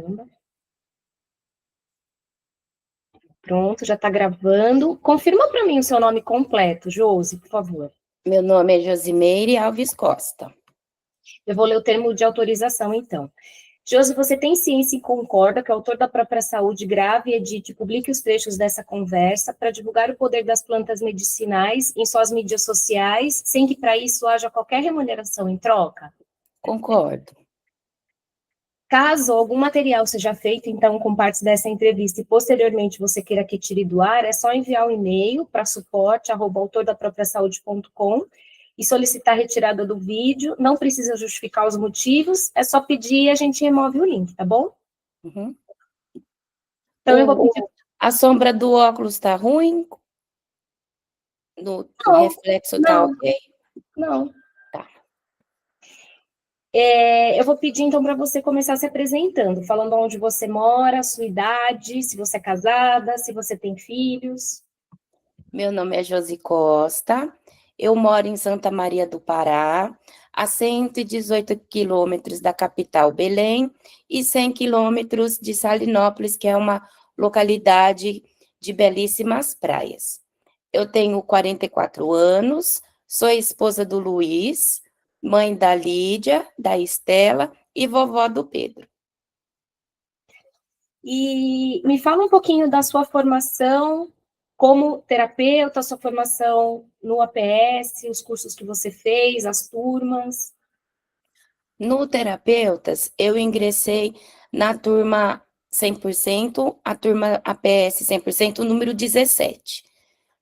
Caramba. Pronto, já está gravando. Confirma para mim o seu nome completo, Josi, por favor. Meu nome é Josimeire Alves Costa. Eu vou ler o termo de autorização, então. Josi, você tem ciência e concorda que o autor da própria saúde grave, edite e publique os trechos dessa conversa para divulgar o poder das plantas medicinais em suas mídias sociais, sem que para isso haja qualquer remuneração em troca? Concordo. Caso algum material seja feito, então, com partes dessa entrevista e posteriormente você queira que tire do ar, é só enviar um e-mail para suporte@autordapropriasaude.com e solicitar a retirada do vídeo. Não precisa justificar os motivos, é só pedir e a gente remove o link, tá bom? Uhum. Então, eu vou pedir... A sombra do óculos está ruim? O reflexo está ok? Não. Tá. Eu vou pedir, então, para você começar se apresentando, falando onde você mora, sua idade, se você é casada, se você tem filhos. Meu nome é Josi Costa, eu moro em Santa Maria do Pará, a 118 quilômetros da capital Belém e 100 quilômetros de Salinópolis, que é uma localidade de belíssimas praias. Eu tenho 44 anos, sou esposa do Luiz, mãe da Lídia, da Estela e vovó do Pedro. E me fala um pouquinho da sua formação como terapeuta, sua formação no APS, os cursos que você fez, as turmas. No Terapeutas, eu ingressei na turma 100%, a turma APS 100%, número 17.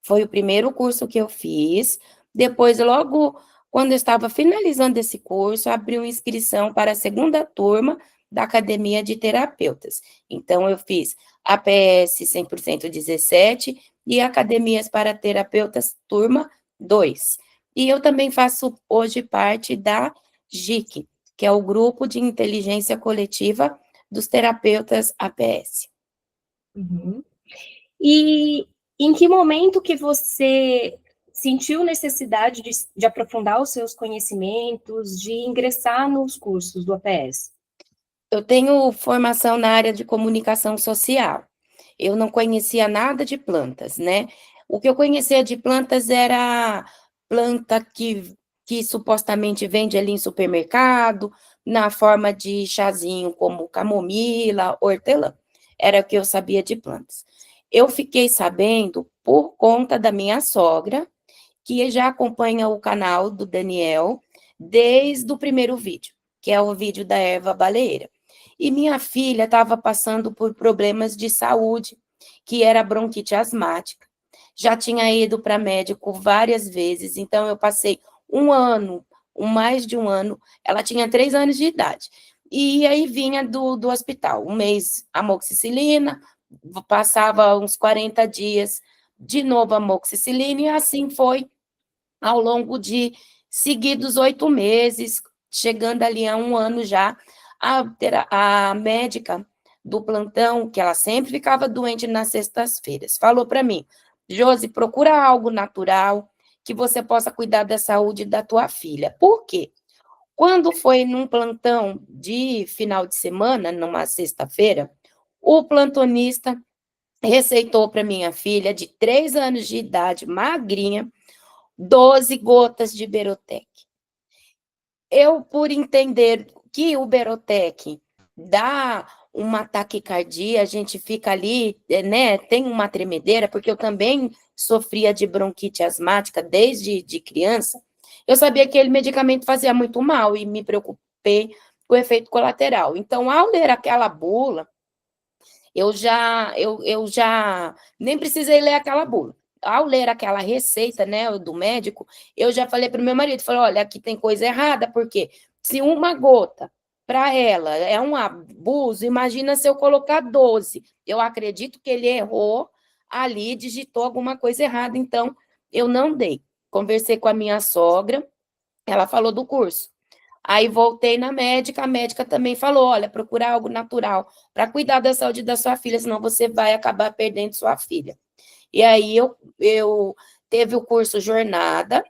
Foi o primeiro curso que eu fiz. Depois, logo quando eu estava finalizando esse curso, abriu inscrição para a segunda turma da Academia de Terapeutas. Então, eu fiz APS 100% 17 e Academias para Terapeutas, turma 2. E eu também faço hoje parte da GIC, que é o Grupo de Inteligência Coletiva dos Terapeutas APS. Uhum. E em que momento que você sentiu necessidade de aprofundar os seus conhecimentos, de ingressar nos cursos do APS? Eu tenho formação na área de comunicação social. Eu não conhecia nada de plantas, né? O que eu conhecia de plantas era planta que supostamente vende ali em supermercado, na forma de chazinho, como camomila, hortelã. Era o que eu sabia de plantas. Eu fiquei sabendo por conta da minha sogra, que já acompanha o canal do Daniel desde o primeiro vídeo, que é o vídeo da erva baleeira. E minha filha estava passando por problemas de saúde, que era bronquite asmática. Já tinha ido para médico várias vezes, então eu passei mais de um ano, ela tinha 3 anos de idade. E aí vinha do hospital, um mês amoxicilina, passava uns 40 dias, de novo amoxicilina, e assim foi ao longo de seguidos 8 meses, chegando ali a 1 ano já, a médica do plantão, que ela sempre ficava doente nas sextas-feiras, falou para mim: Josi, procura algo natural que você possa cuidar da saúde da tua filha. Por quê? Quando foi num plantão de final de semana, numa sexta-feira, o plantonista receitou para minha filha, de 3 anos de idade, magrinha, 12 gotas de Berotec. Eu, por entender que o Berotec dá uma taquicardia, a gente fica ali, né, tem uma tremedeira, porque eu também sofria de bronquite asmática desde de criança, eu sabia que aquele medicamento fazia muito mal e me preocupei com o efeito colateral. Então, ao ler aquela bula, eu já nem precisei ler aquela bula. Ao ler aquela receita, né, do médico, eu já falei para o meu marido, falei, olha, aqui tem coisa errada, porque se uma gota para ela é um abuso, imagina se eu colocar 12. Eu acredito que ele errou ali, digitou alguma coisa errada, então eu não dei. Conversei com a minha sogra, ela falou do curso. Aí voltei na médica, a médica também falou, olha, procurar algo natural para cuidar da saúde da sua filha, senão você vai acabar perdendo sua filha. E aí eu teve o curso Jornada,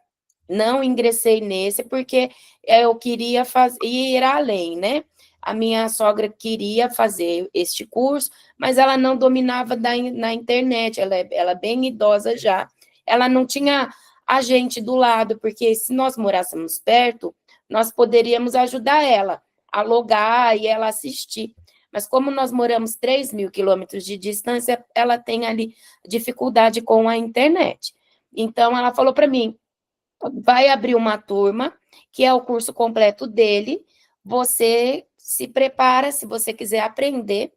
não ingressei nesse porque eu queria ir além, né? a minha sogra queria fazer este curso, mas ela não dominava na internet, ela é bem idosa já, ela não tinha a gente do lado, porque se nós morássemos perto, nós poderíamos ajudar ela a logar e ela assistir. Mas como nós moramos 3.000 quilômetros de distância, ela tem ali dificuldade com a internet. Então, ela falou para mim, vai abrir uma turma, que é o curso completo dele, você se prepara, se você quiser aprender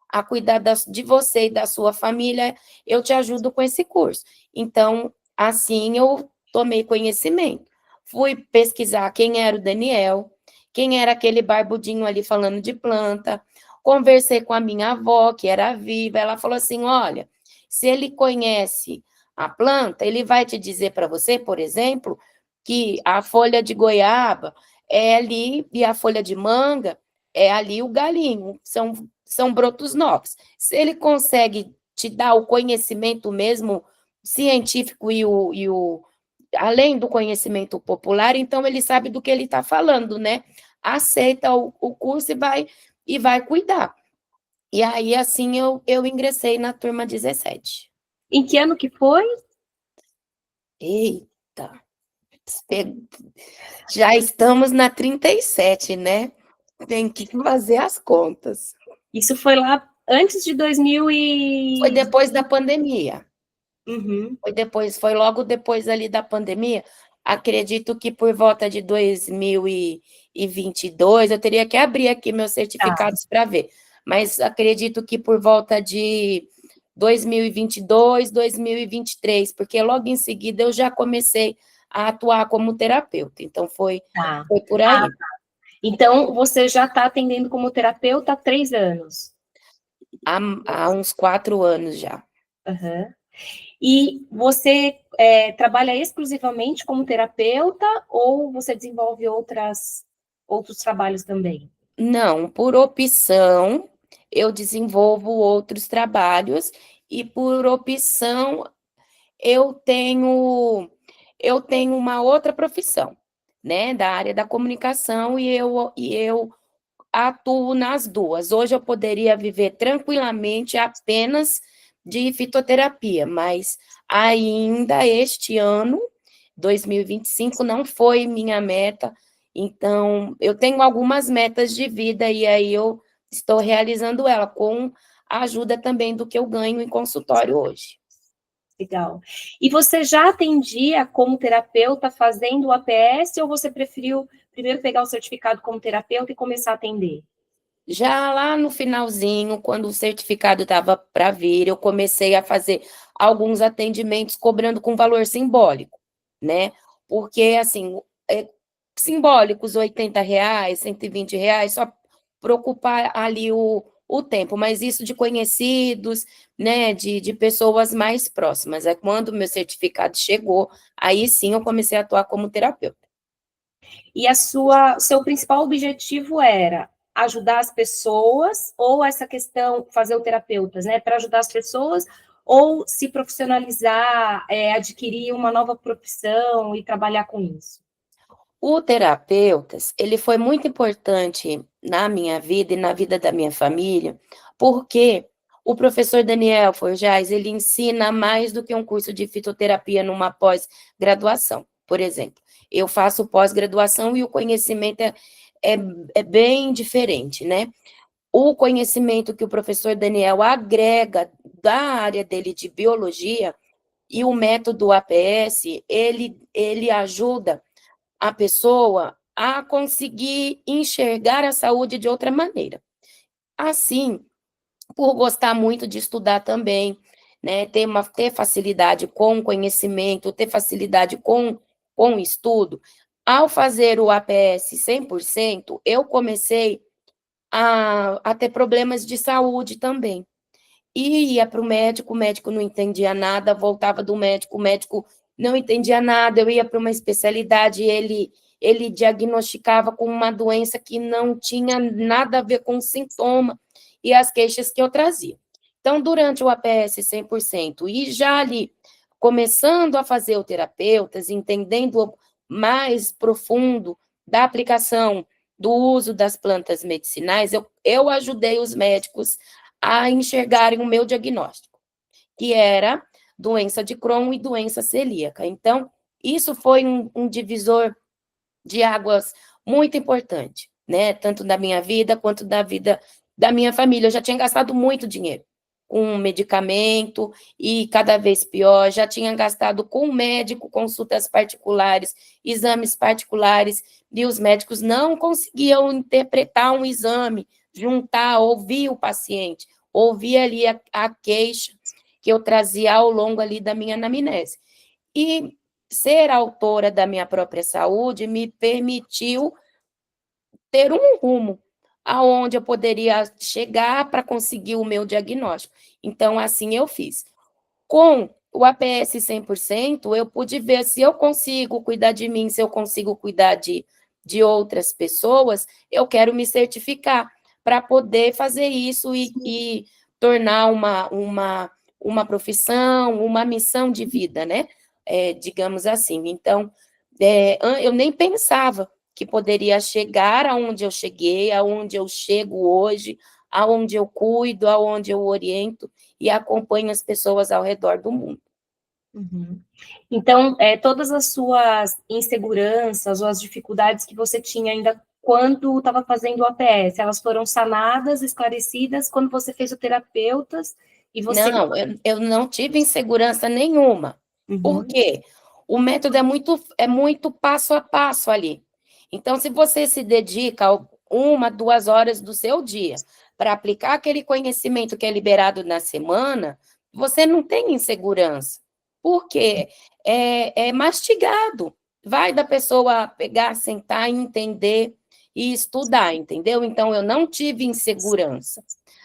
a cuidar de você e da sua família, eu te ajudo com esse curso. Então, assim eu tomei conhecimento. Fui pesquisar quem era o Daniel, quem era aquele barbudinho ali falando de planta, conversei com a minha avó, que era viva, ela falou assim, olha, se ele conhece a planta, ele vai te dizer para você, por exemplo, que a folha de goiaba é ali e a folha de manga é ali o galinho, são brotos novos. Se ele consegue te dar o conhecimento mesmo científico além do conhecimento popular, então ele sabe do que ele está falando, né? Aceita o curso e vai cuidar. E aí, assim, eu ingressei na turma 17. Em que ano que foi? Eita, já estamos na 37, né? Tem que fazer as contas. Isso foi lá antes de 2000 Foi e... depois da pandemia. Uhum. Foi logo depois ali da pandemia. Acredito que por volta de 2022, eu teria que abrir aqui meus certificados para ver, mas acredito que por volta de 2022, 2023, porque logo em seguida eu já comecei a atuar como terapeuta, então foi por aí. Então, você já está atendendo como terapeuta há 3 anos? Há uns 4 anos já. Uhum. E você trabalha exclusivamente como terapeuta ou você desenvolve outros trabalhos também? Não, por opção, eu desenvolvo outros trabalhos e por opção eu tenho uma outra profissão, né, da área da comunicação e eu atuo nas duas. Hoje eu poderia viver tranquilamente apenas de fitoterapia, mas ainda este ano, 2025, não foi minha meta, então eu tenho algumas metas de vida e aí eu estou realizando ela com a ajuda também do que eu ganho em consultório hoje. Legal. E você já atendia como terapeuta fazendo o APS ou você preferiu primeiro pegar o certificado como terapeuta e começar a atender? Já lá no finalzinho, quando o certificado estava para vir, eu comecei a fazer alguns atendimentos cobrando com valor simbólico, né? Porque, assim, simbólicos, R$ 80, R$ 120, só para ocupar ali o tempo, mas isso de conhecidos, né, de pessoas mais próximas. É quando o meu certificado chegou, aí sim eu comecei a atuar como terapeuta. E seu principal objetivo era ajudar as pessoas, ou essa questão, fazer o terapeutas, né, para ajudar as pessoas, ou se profissionalizar, adquirir uma nova profissão e trabalhar com isso? O terapeutas, ele foi muito importante na minha vida e na vida da minha família, porque o professor Daniel Forjaz, ele ensina mais do que um curso de fitoterapia numa pós-graduação, por exemplo. Eu faço pós-graduação e o conhecimento é, é bem diferente, né? O conhecimento que o professor Daniel agrega da área dele de biologia e o método APS, ele ajuda a pessoa a conseguir enxergar a saúde de outra maneira. Assim, por gostar muito de estudar também, né, ter facilidade com conhecimento, ter facilidade com estudo, ao fazer o APS 100%, eu comecei a ter problemas de saúde também. E ia para o médico não entendia nada, voltava do médico, o médico não entendia nada, eu ia para uma especialidade, ele diagnosticava com uma doença que não tinha nada a ver com o sintoma e as queixas que eu trazia. Então, durante o APS 100%, e já ali, começando a fazer o terapeutas, entendendo mais profundo da aplicação do uso das plantas medicinais, eu ajudei os médicos a enxergarem o meu diagnóstico, que era doença de Crohn e doença celíaca. Então, isso foi um divisor de águas muito importante, né? Tanto da minha vida quanto da vida da minha família. Eu já tinha gastado muito dinheiro com medicamento e cada vez pior. Já tinha gastado com médico, consultas particulares, exames particulares, e os médicos não conseguiam interpretar um exame, juntar, ouvir o paciente, ouvir ali a queixa que eu trazia ao longo ali da minha anamnese. E ser autora da minha própria saúde me permitiu ter um rumo aonde eu poderia chegar para conseguir o meu diagnóstico. Então, assim eu fiz. Com o APS 100%, eu pude ver se eu consigo cuidar de mim, se eu consigo cuidar de outras pessoas, eu quero me certificar para poder fazer isso e tornar uma profissão, uma missão de vida, né? Digamos assim. Então, eu nem pensava que poderia chegar aonde eu cheguei, aonde eu chego hoje, aonde eu cuido, aonde eu oriento e acompanho as pessoas ao redor do mundo. Uhum. Então, todas as suas inseguranças ou as dificuldades que você tinha ainda quando estava fazendo o APS, elas foram sanadas, esclarecidas quando você fez o terapeutas e você... Não, eu não tive insegurança nenhuma. Por Uhum. quê? O método é muito passo a passo ali. Então, se você se dedica 1, 2 horas do seu dia para aplicar aquele conhecimento que é liberado na semana, você não tem insegurança. Por quê? É mastigado. Vai da pessoa pegar, sentar, entender e estudar, entendeu? Então, eu não tive insegurança.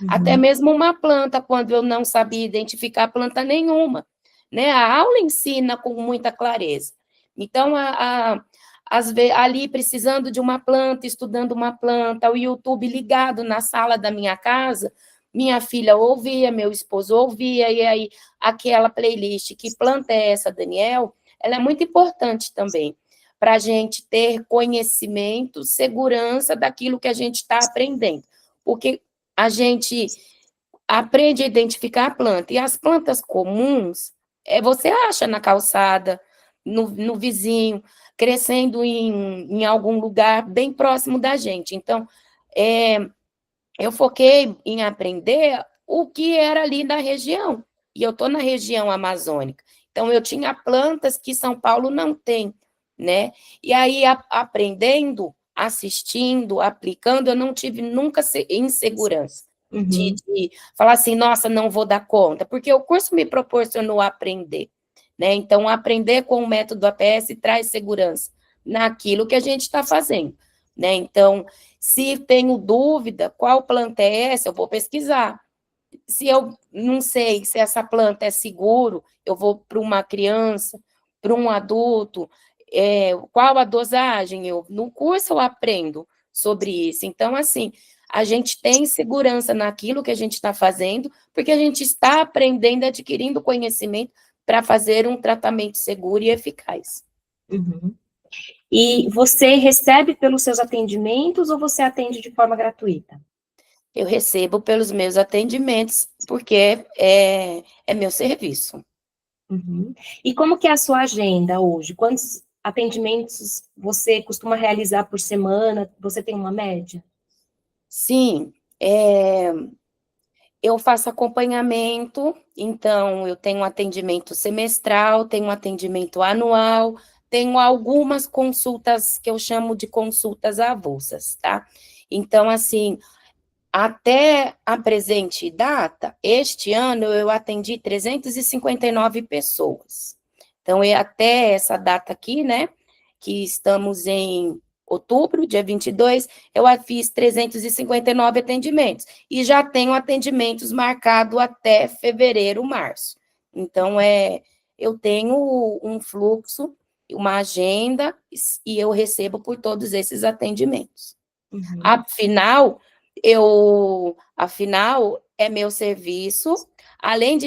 Até Uhum. mesmo uma planta, quando eu não sabia identificar planta nenhuma, né? A aula ensina com muita clareza. Então, ali precisando de uma planta, estudando uma planta, o YouTube ligado na sala da minha casa, minha filha ouvia, meu esposo ouvia, e aí aquela playlist, que planta é essa, Daniel? Ela é muito importante também, para a gente ter conhecimento, segurança daquilo que a gente está aprendendo. Porque a gente aprende a identificar a planta. E as plantas comuns, você acha na calçada, no vizinho, crescendo em algum lugar bem próximo da gente. Então, é, eu foquei em aprender o que era ali da região. E eu estou na região amazônica. Então, eu tinha plantas que São Paulo não tem, né? E aí, aprendendo, assistindo, aplicando, eu não tive nunca insegurança Uhum. de falar assim, nossa, não vou dar conta, porque o curso me proporcionou aprender, né? Então, aprender com o método APS traz segurança naquilo que a gente está fazendo, né? Então, se tenho dúvida qual planta é essa, eu vou pesquisar. Se eu não sei se essa planta é seguro, eu vou para uma criança, para um adulto, qual a dosagem? No curso eu aprendo sobre isso. Então, assim, a gente tem segurança naquilo que a gente está fazendo, porque a gente está aprendendo, adquirindo conhecimento para fazer um tratamento seguro e eficaz. Uhum. E você recebe pelos seus atendimentos ou você atende de forma gratuita? Eu recebo pelos meus atendimentos, porque é meu serviço. Uhum. E como que é a sua agenda hoje? Quantos atendimentos você costuma realizar por semana? Você tem uma média? Sim, eu faço acompanhamento, então eu tenho um atendimento semestral, tenho um atendimento anual, tenho algumas consultas que eu chamo de consultas avulsas, tá? Então, assim, até a presente data, este ano eu atendi 359 pessoas. Então, até essa data aqui, né, que estamos em outubro, dia 22, eu fiz 359 atendimentos. E já tenho atendimentos marcados até fevereiro, março. Então, eu tenho um fluxo, uma agenda, e eu recebo por todos esses atendimentos. Uhum. Afinal, é meu serviço, além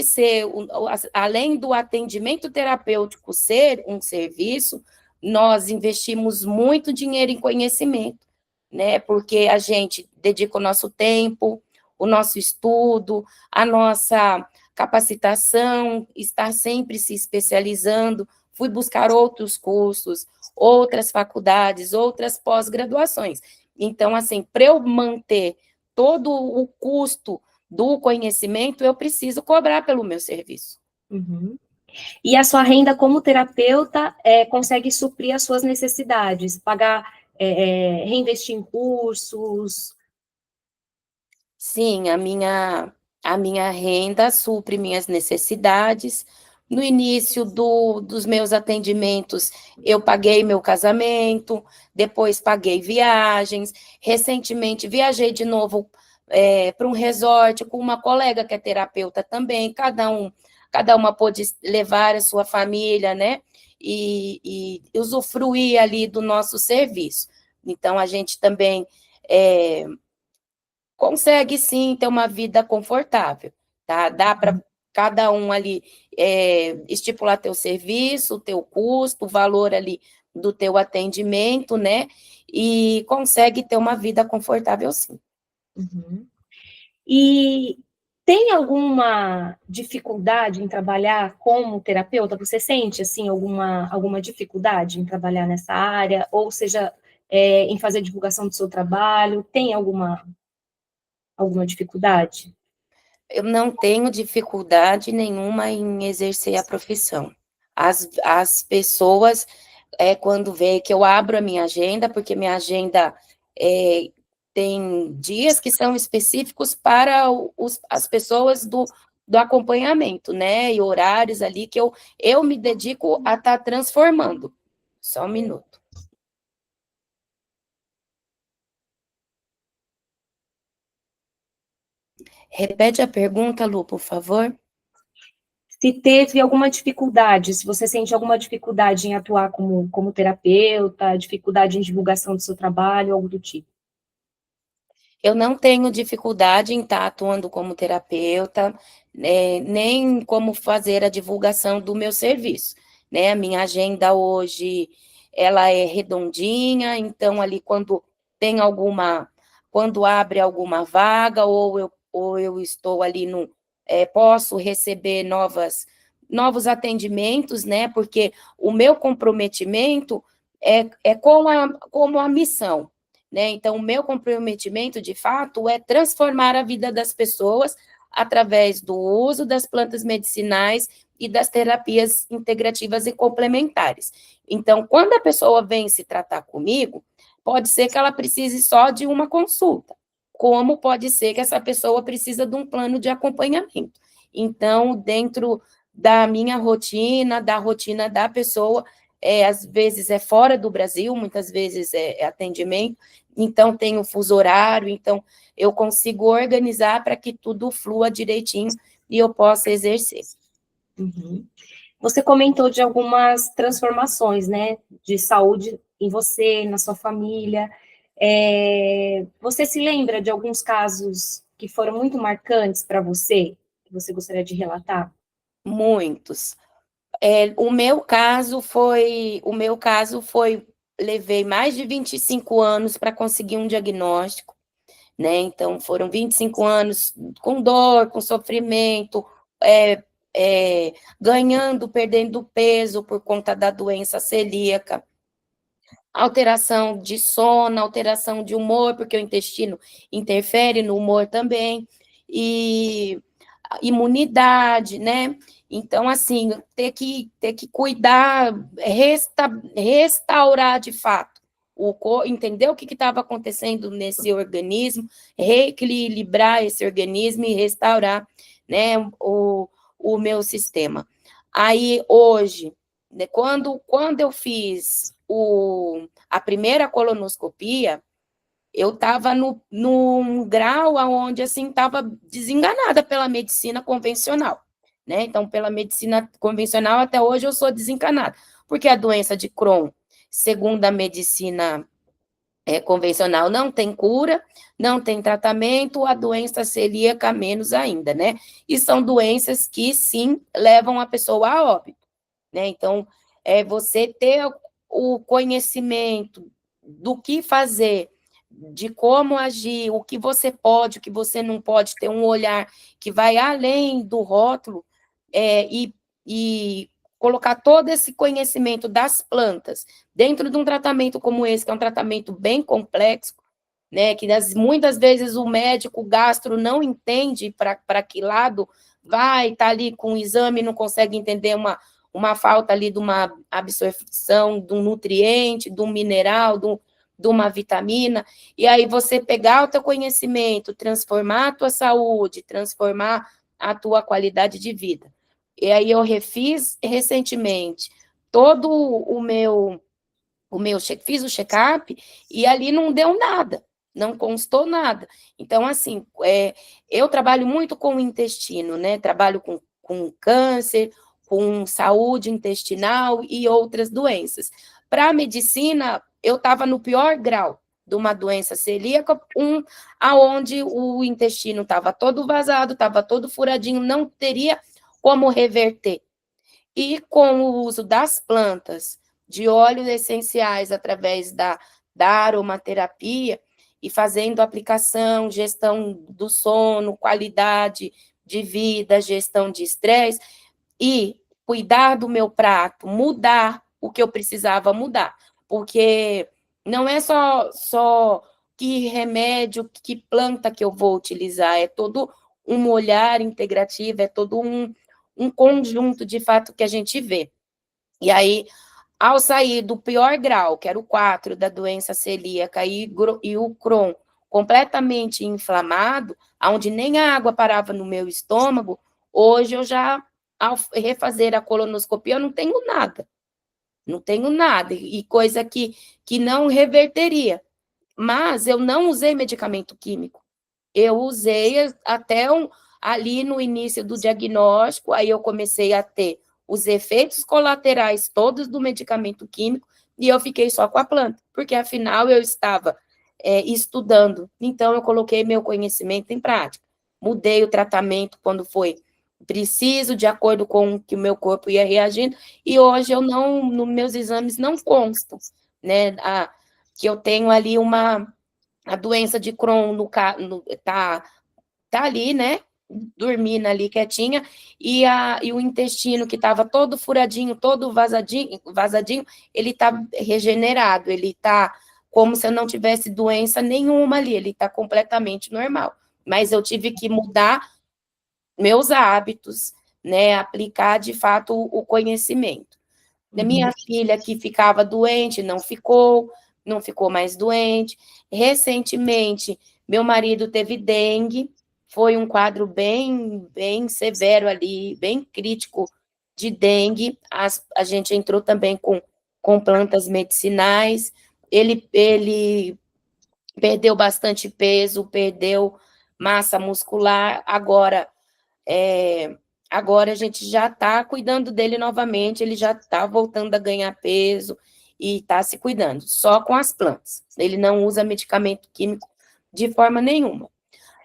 do atendimento terapêutico ser um serviço, nós investimos muito dinheiro em conhecimento né? Porque a gente dedica o nosso tempo, o nosso estudo, a nossa capacitação, estar sempre se especializando, fui buscar outros cursos, outras faculdades, outras pós-graduações. Então, assim, para eu manter todo o custo do conhecimento, eu preciso cobrar pelo meu serviço. Uhum. E a sua renda como terapeuta consegue suprir as suas necessidades, pagar, reinvestir em cursos? Sim, a minha renda supre minhas necessidades. No início dos meus atendimentos, eu paguei meu casamento, depois paguei viagens. Recentemente, viajei de novo para um resort com uma colega que é terapeuta também. Cada uma pôde levar a sua família, né? E usufruir ali do nosso serviço. Então, a gente também consegue sim ter uma vida confortável, tá? Dá para cada um ali estipular teu serviço, teu custo, o valor ali do teu atendimento, né? E consegue ter uma vida confortável, sim. Uhum. E tem alguma dificuldade em trabalhar como terapeuta? Você sente, assim, alguma dificuldade em trabalhar nessa área? Ou seja, em fazer divulgação do seu trabalho? Tem alguma dificuldade? Eu não tenho dificuldade nenhuma em exercer a profissão. As pessoas, quando vê que eu abro a minha agenda, porque minha agenda tem dias que são específicos para as pessoas do acompanhamento, né? E horários ali que eu me dedico a estar transformando. Só um minuto. Repete a pergunta, Lu, por favor. Se teve alguma dificuldade, se você sente alguma dificuldade em atuar como terapeuta, dificuldade em divulgação do seu trabalho, algo do tipo. Eu não tenho dificuldade em estar atuando como terapeuta, nem como fazer a divulgação do meu serviço, né? A minha agenda hoje, ela é redondinha, então ali quando abre alguma vaga, ou eu estou ali posso receber novos atendimentos, né? Porque o meu comprometimento é como a missão, né? Então, o meu comprometimento, de fato, é transformar a vida das pessoas através do uso das plantas medicinais e das terapias integrativas e complementares. Então, quando a pessoa vem se tratar comigo, pode ser que ela precise só de uma consulta, como pode ser que essa pessoa precisa de um plano de acompanhamento. Então, dentro da minha rotina, da rotina da pessoa, às vezes é fora do Brasil, muitas vezes é atendimento, então tem o fuso horário, então eu consigo organizar para que tudo flua direitinho e eu possa exercer. Uhum. Você comentou de algumas transformações, né, de saúde em você, na sua família. Você se lembra de alguns casos que foram muito marcantes para você, que você gostaria de relatar? Muitos. O meu caso foi, levei mais de 25 anos para conseguir um diagnóstico, né? Então, foram 25 anos com dor, com sofrimento, é, ganhando, perdendo peso por conta da doença celíaca, alteração de sono, alteração de humor, porque o intestino interfere no humor também, e imunidade, né? Então, assim, ter que cuidar, restaurar de fato entender o que estava acontecendo nesse organismo, reequilibrar esse organismo e restaurar, né, o meu sistema. Aí, hoje, né, quando eu fiz a primeira colonoscopia, eu estava num grau onde, assim, estava desenganada pela medicina convencional, né? Então, pela medicina convencional, até hoje eu sou desencanada, porque a doença de Crohn, segundo a medicina convencional, não tem cura, não tem tratamento, a doença celíaca menos ainda, né? E são doenças que, sim, levam a pessoa a óbito, né? Então, você ter o conhecimento do que fazer de como agir, o que você pode, o que você não pode, ter um olhar que vai além do rótulo, e colocar todo esse conhecimento das plantas dentro de um tratamento como esse, que é um tratamento bem complexo, né, que muitas vezes o médico, o gastro, não entende para que lado vai, está ali com o exame, não consegue entender uma falta ali de uma absorção de um nutriente, de um mineral, de uma vitamina, e aí você pegar o teu conhecimento, transformar a tua saúde, transformar a tua qualidade de vida. E aí eu refiz recentemente todo fiz o check-up e ali não deu nada, não constou nada. Então, assim, eu trabalho muito com o intestino, né? Trabalho com câncer, com saúde intestinal e outras doenças. Para a medicina, eu estava no pior grau de uma doença celíaca, aonde o intestino estava todo vazado, estava todo furadinho, não teria como reverter. E com o uso das plantas, de óleos essenciais através da aromaterapia, e fazendo aplicação, gestão do sono, qualidade de vida, gestão de estresse, e cuidar do meu prato, mudar o que eu precisava mudar, porque não é só que remédio, que planta que eu vou utilizar, é todo um olhar integrativo, é todo um conjunto de fato que a gente vê. E aí, ao sair do pior grau, que era o 4 da doença celíaca e o Crohn completamente inflamado, onde nem a água parava no meu estômago, hoje eu já, ao refazer a colonoscopia, eu não tenho nada. Não tenho nada, e coisa que não reverteria. Mas eu não usei medicamento químico. Eu usei até ali no início do diagnóstico, aí eu comecei a ter os efeitos colaterais todos do medicamento químico, e eu fiquei só com a planta, porque afinal eu estava estudando, então eu coloquei meu conhecimento em prática. Mudei o tratamento quando foi preciso, de acordo com o que o meu corpo ia reagindo, e hoje eu não, nos meus exames não constam, né, que eu tenho ali a doença de Crohn tá ali, né? Dormindo ali quietinha, e o intestino que estava todo furadinho, todo vazadinho, ele está regenerado, ele está como se eu não tivesse doença nenhuma ali, ele está completamente normal. Mas eu tive que mudar meus hábitos, né? Aplicar de fato o conhecimento. Da minha filha que ficava doente, não ficou mais doente. Recentemente, meu marido teve dengue, foi um quadro bem severo ali, bem crítico de dengue. A gente entrou também com plantas medicinais. Ele perdeu bastante peso, perdeu massa muscular. Agora a gente já está cuidando dele novamente, ele já está voltando a ganhar peso e está se cuidando, só com as plantas. Ele não usa medicamento químico de forma nenhuma.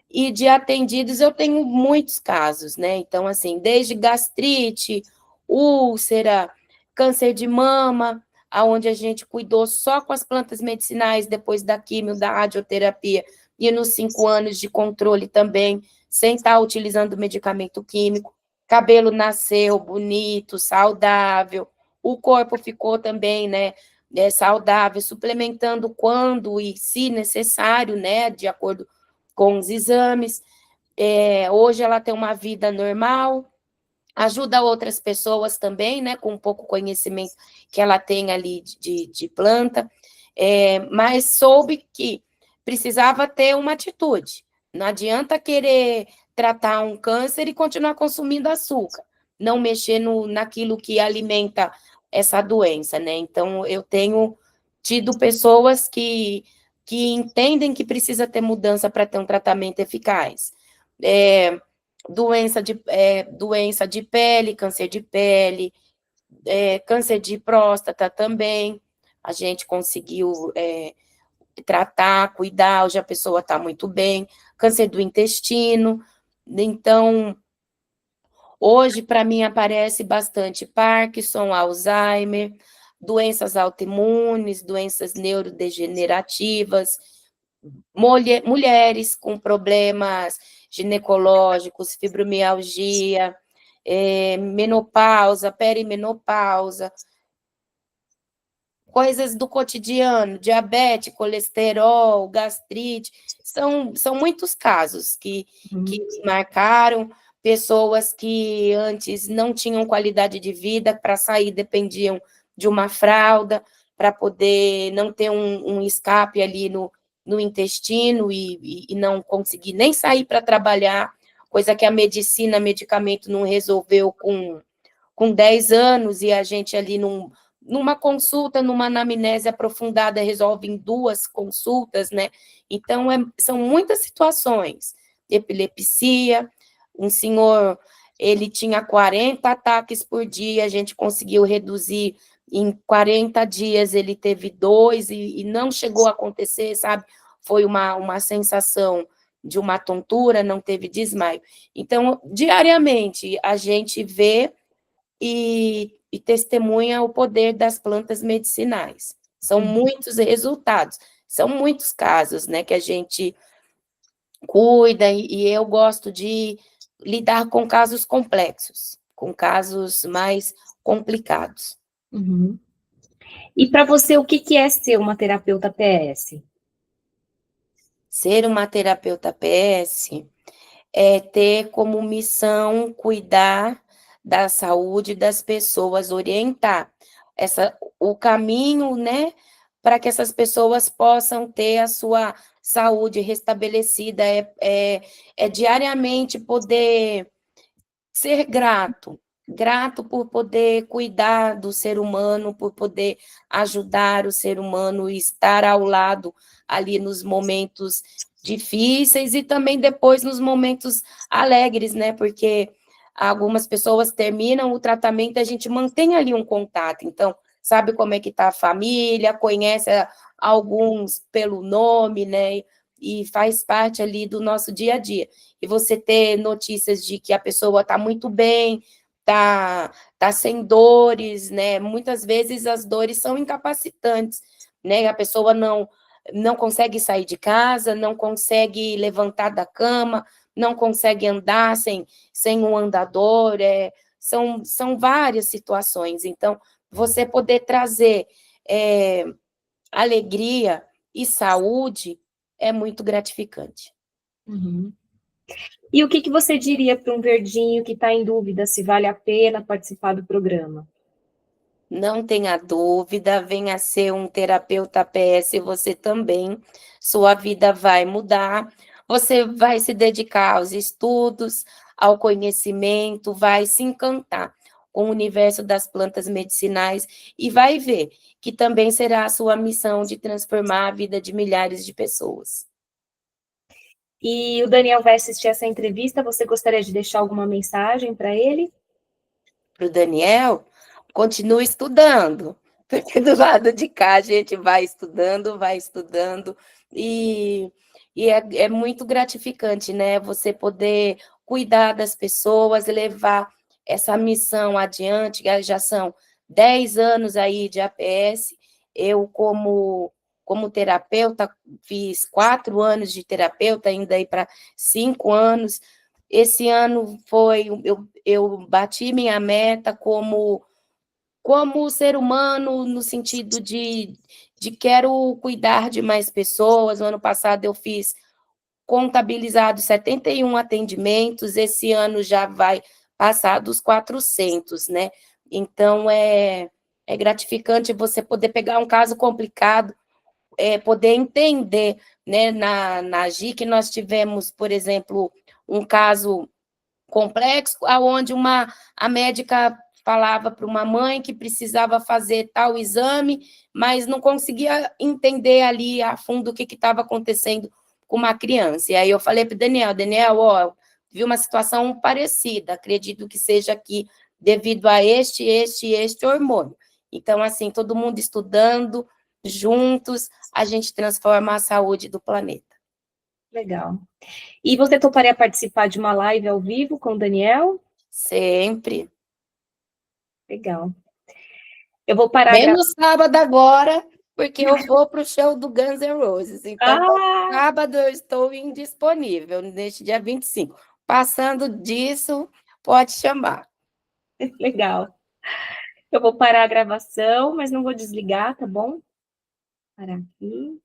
E de atendidos eu tenho muitos casos, né? Então, assim, desde gastrite, úlcera, câncer de mama, aonde a gente cuidou só com as plantas medicinais, depois da quimio, da radioterapia, e nos 5 anos de controle também, sem estar utilizando medicamento químico. Cabelo nasceu bonito, saudável, o corpo ficou também, né, saudável, suplementando quando e se necessário, né, de acordo com os exames. Hoje ela tem uma vida normal, ajuda outras pessoas também, né, com um pouco conhecimento que ela tem ali de planta, mas soube que precisava ter uma atitude. Não adianta querer tratar um câncer e continuar consumindo açúcar, não mexer naquilo que alimenta essa doença, né? Então, eu tenho tido pessoas que entendem que precisa ter mudança para ter um tratamento eficaz. Doença de pele, câncer de próstata também, a gente conseguiu tratar, cuidar, hoje a pessoa está muito bem, câncer do intestino, então, hoje para mim aparece bastante Parkinson, Alzheimer, doenças autoimunes, doenças neurodegenerativas, mulheres com problemas ginecológicos, fibromialgia, menopausa, perimenopausa, coisas do cotidiano, diabetes, colesterol, gastrite, são muitos casos que marcaram pessoas que antes não tinham qualidade de vida, para sair dependiam de uma fralda, para poder não ter um escape ali no intestino e não conseguir nem sair para trabalhar, coisa que a medicina, medicamento não resolveu com 10 anos, e a gente ali numa consulta, numa anamnese aprofundada, resolve em 2 consultas, né? Então, são muitas situações. Epilepsia, um senhor, ele tinha 40 ataques por dia, a gente conseguiu reduzir em 40 dias, ele teve 2 e não chegou a acontecer, sabe? Foi uma sensação de uma tontura, não teve desmaio. Então, diariamente, a gente vê e testemunha o poder das plantas medicinais. São muitos resultados, são muitos casos, né, que a gente cuida, e eu gosto de lidar com casos complexos, com casos mais complicados. Uhum. E para você, o que é ser uma terapeuta PS? Ser uma terapeuta PS é ter como missão cuidar da saúde das pessoas, orientar o caminho, né, para que essas pessoas possam ter a sua saúde restabelecida, é diariamente poder ser grato por poder cuidar do ser humano, por poder ajudar o ser humano e estar ao lado ali nos momentos difíceis e também depois nos momentos alegres, né? Porque algumas pessoas terminam o tratamento e a gente mantém ali um contato. Então, sabe como é que está a família, conhece alguns pelo nome, né? E faz parte ali do nosso dia a dia. E você ter notícias de que a pessoa está muito bem, tá sem dores, né? Muitas vezes as dores são incapacitantes, né? A pessoa não consegue sair de casa, não consegue levantar da cama, não consegue andar sem um andador, são várias situações. Então, você poder trazer alegria e saúde é muito gratificante. Uhum. E o que você diria para um verdinho que está em dúvida se vale a pena participar do programa? Não tenha dúvida, venha ser um terapeuta PS você também. Sua vida vai mudar, você vai se dedicar aos estudos, ao conhecimento, vai se encantar com o universo das plantas medicinais e vai ver que também será a sua missão de transformar a vida de milhares de pessoas. E o Daniel vai assistir essa entrevista, você gostaria de deixar alguma mensagem para ele? Para o Daniel, continue estudando, porque do lado de cá a gente vai estudando, e é muito gratificante, né? Você poder cuidar das pessoas, levar essa missão adiante, já são 10 anos aí de APS, eu como terapeuta, fiz 4 anos de terapeuta, ainda aí para 5 anos. Esse ano eu bati minha meta como ser humano, no sentido de quero cuidar de mais pessoas. No ano passado eu fiz contabilizado 71 atendimentos, esse ano já vai passar dos 400, né? Então, é gratificante você poder pegar um caso complicado, poder entender, né? Na GIC nós tivemos, por exemplo, um caso complexo, aonde a médica falava para uma mãe que precisava fazer tal exame, mas não conseguia entender ali a fundo o que estava acontecendo com uma criança. E aí eu falei para o Daniel, ó, vi uma situação parecida, acredito que seja aqui devido a este hormônio. Então, assim, todo mundo estudando, juntos, a gente transforma a saúde do planeta. Legal. E você toparia participar de uma live ao vivo com o Daniel? Sempre. Legal. Eu vou parar a Menos sábado agora, porque eu vou para o show do Guns N' Roses. Então, Ah, sábado eu estou indisponível, neste dia 25. Passando disso, pode chamar. legal. Eu vou parar a gravação, mas não vou desligar, tá bom? Parar aqui.